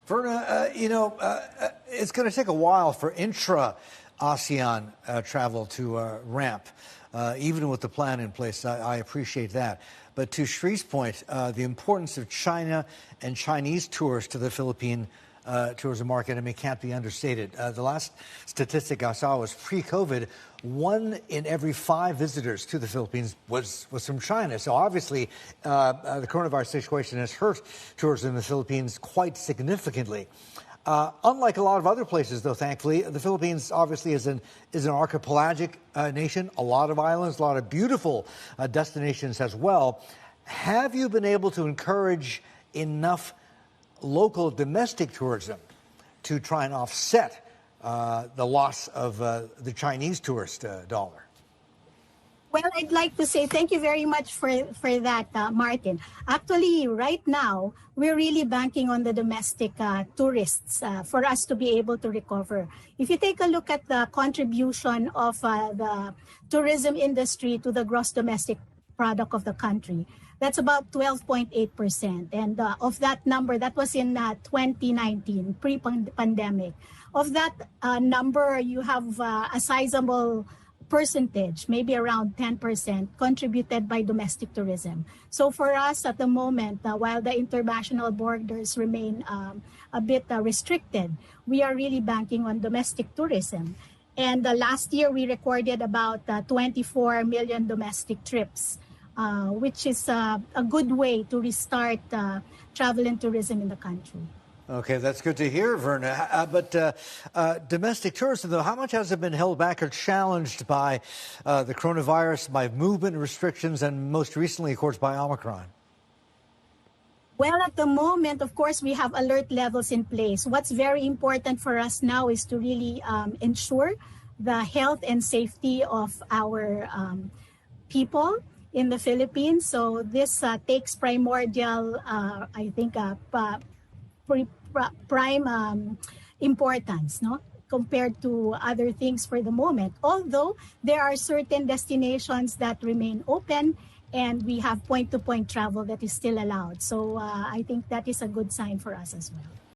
Verna, it's going to take a while for intra-ASEAN travel to ramp, even with the plan in place. I appreciate that. But to Shree's point, the importance of China and Chinese tourists to the Philippine tourism market, can't be understated. The last statistic I saw was pre-COVID, 1 in every 5 visitors to the Philippines was from China. So obviously, the coronavirus situation has hurt tourism in the Philippines quite significantly. Unlike a lot of other places, though, thankfully, the Philippines obviously is an archipelagic nation, a lot of islands, a lot of beautiful destinations as well. Have you been able to encourage enough local domestic tourism to try and offset the loss of the Chinese tourist dollar? Well, I'd like to say thank you very much for that, Martin. Actually, right now, we're really banking on the domestic tourists for us to be able to recover. If you take a look at the contribution of the tourism industry to the gross domestic product of the country, that's about 12.8%. And of that number, that was in 2019, pre-pandemic. Of that number, you have a sizable percentage, maybe around 10%, contributed by domestic tourism. So for us at the moment, while the international borders remain a bit restricted, we are really banking on domestic tourism. And last year, we recorded about 24 million domestic trips, which is a good way to restart travel and tourism in the country. Okay, that's good to hear, Verna. But domestic tourism, though, how much has it been held back or challenged by the coronavirus, by movement restrictions, and most recently, of course, by Omicron? Well, at the moment, of course, we have alert levels in place. What's very important for us now is to really ensure the health and safety of our people in the Philippines. So this takes primordial, prime importance, no, compared to other things for the moment. Although there are certain destinations that remain open and we have point-to-point travel that is still allowed. So I think that is a good sign for us as well.